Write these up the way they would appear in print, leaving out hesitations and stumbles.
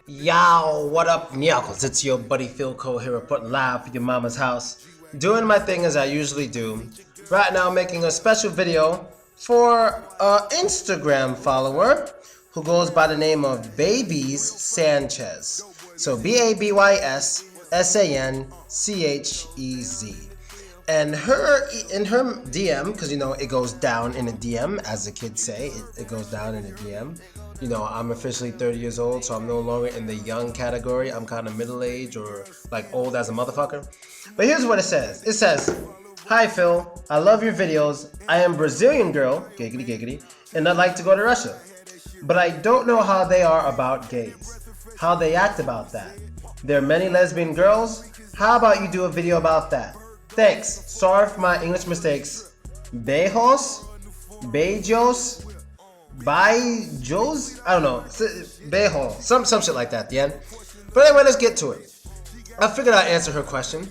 Yow, what up, Nyakos? It's your buddy Philko here reporting live for your mama's house. Doing my thing as I usually do. Right now, making a special video for an Instagram follower who goes by the name of Babies Sanchez. So BABYS SANCHEZ. And in her DM, because you know it goes down in a DM, as the kids say, it goes down in a DM. You know, I'm officially 30 years old, so I'm no longer in the young category. I'm kind of middle age or like old as a motherfucker. But here's what it says. It says, "Hi Phil, I love your videos. I am Brazilian girl, giggity giggity, and I'd like to go to Russia. But I don't know how they are about gays. How they act about that. There are many lesbian girls. How about you do a video about that? Thanks. Sorry for my English mistakes. Beijos? Beijos? Beijos? I don't know. Bejo. Some shit like that at the end. But anyway, let's get to it. I figured I'd answer her question.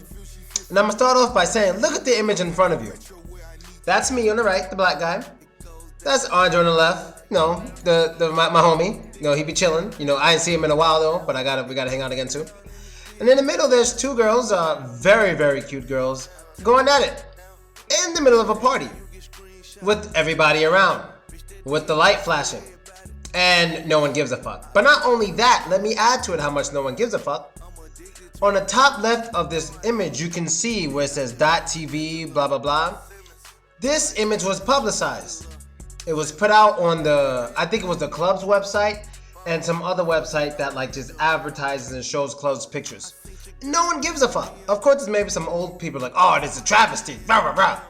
And I'm going to start off by saying, look at the image in front of you. That's me on the right, the black guy. That's Andre on the left. You know, my homie. You know, he be chilling. You know, I didn't see him in a while though, but we gotta hang out again too. And in the middle, there's two girls, very, very cute girls, going at it. In the middle of a party. With everybody around. With the light flashing. And no one gives a fuck. But not only that, let me add to it how much no one gives a fuck. On the top left of this image, you can see where it says .tv, blah, blah, blah. This image was publicized. It was put out on I think it was the club's website and some other website that like just advertises and shows clubs pictures. No one gives a fuck. Of course, there's maybe some old people like, oh, this is a travesty, blah, blah, blah.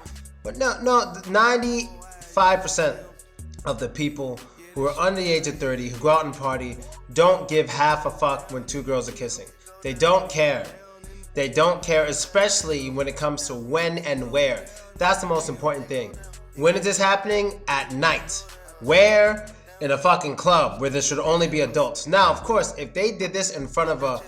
But no, 95% of the people who are under the age of 30 who go out and party don't give half a fuck when two girls are kissing. They don't care. They don't care, especially when it comes to when and where. That's the most important thing. When is this happening? At night. Where? In a fucking club where there should only be adults. Now, of course, if they did this in front of a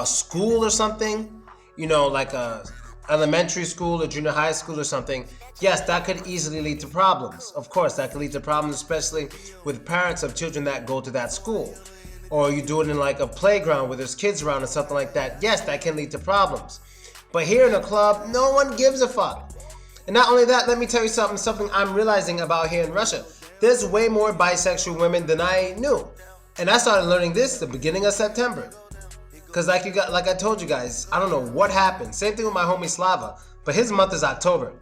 school or something, you know, like a elementary school or junior high school or something, yes, that could easily lead to problems. Of course, that could lead to problems, especially with parents of children that go to that school. Or you do it in like a playground where there's kids around or something like that. Yes, that can lead to problems. But here in a club, no one gives a fuck. And not only that, let me tell you something I'm realizing about here in Russia. There's way more bisexual women than I knew. And I started learning this the beginning of September. Cause like I told you guys, I don't know what happened. Same thing with my homie Slava, but his month is October.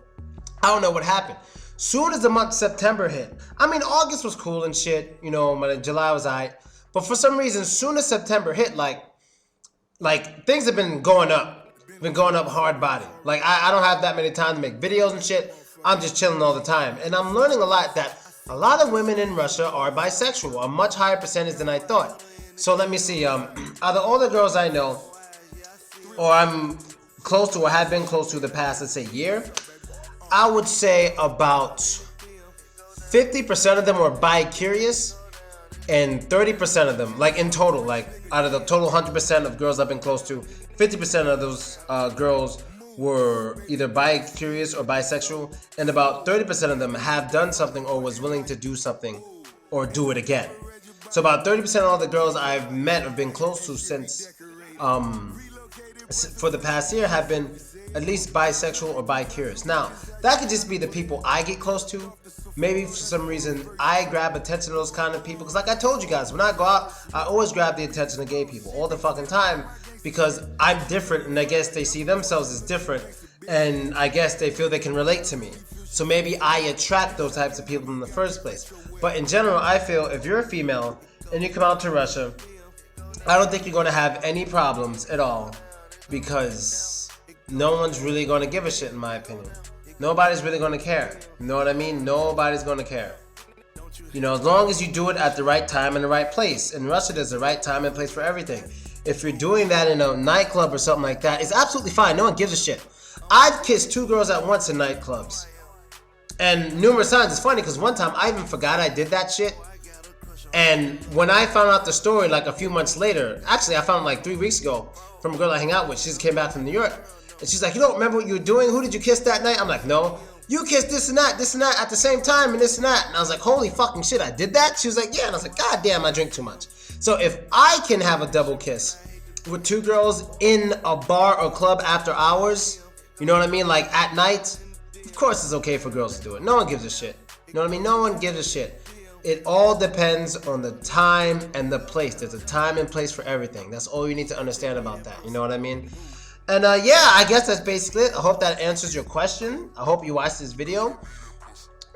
I don't know what happened. Soon as the month September hit, I mean August was cool and shit, you know, but July was alright. But for some reason, soon as September hit, like things have been going up. Been going up hard body. Like I don't have that many time to make videos and shit. I'm just chilling all the time. And I'm learning a lot that a lot of women in Russia are bisexual, a much higher percentage than I thought. So let me see, out of all the girls I know, or I'm close to or have been close to the past, let's say year, I would say about 50% of them were bi-curious and 30% of them, like in total, like out of the total 100% of girls I've been close to, 50% of those girls were either bi-curious or bisexual, and about 30% of them have done something or was willing to do something or do it again. So about 30% of all the girls I've met or been close to since, for the past year have been at least bisexual or bi-curious. Now, that could just be the people I get close to. Maybe for some reason I grab attention to those kind of people. Because like I told you guys, when I go out, I always grab the attention of gay people all the fucking time. Because I'm different and I guess they see themselves as different. And I guess they feel they can relate to me. So maybe I attract those types of people in the first place. But in general, I feel if you're a female and you come out to Russia, I don't think you're going to have any problems at all. Because no one's really going to give a shit, in my opinion. Nobody's really going to care. You know what I mean? Nobody's going to care. You know, as long as you do it at the right time and the right place. In Russia, there's the right time and place for everything. If you're doing that in a nightclub or something like that, it's absolutely fine. No one gives a shit. I've kissed two girls at once in nightclubs. And numerous times. It's funny because one time I even forgot I did that shit. And when I found out the story like a few months later, actually I found it like 3 weeks ago from a girl I hang out with. She just came back from New York. And she's like, you don't remember what you were doing? Who did you kiss that night? I'm like, no. you kissed this and that at the same time and this and that. And I was like, holy fucking shit, I did that? She was like, yeah. And I was like, god damn, I drink too much. So if I can have a double kiss with 2 girls in a bar or club after hours, you know what I mean? Like at night, of course it's okay for girls to do it. No one gives a shit. You know what I mean? No one gives a shit. It all depends on the time and the place. There's a time and place for everything. That's all you need to understand about that. You know what I mean? And yeah, I guess that's basically it. I hope that answers your question. I hope you watched this video.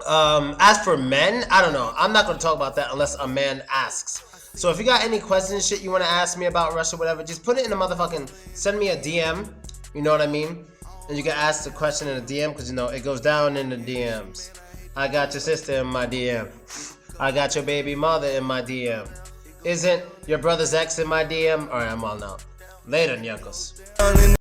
As for men, I don't know. I'm not going to talk about that unless a man asks. So if you got any questions, shit you want to ask me about Russia, whatever, just put it in a motherfucking, send me a DM. You know what I mean? And you can ask the question in a DM because, you know, it goes down in the DMs. I got your sister in my DM. I got your baby mother in my DM. Isn't your brother's ex in my DM? Alright, I'm all out. Later, Nyakos.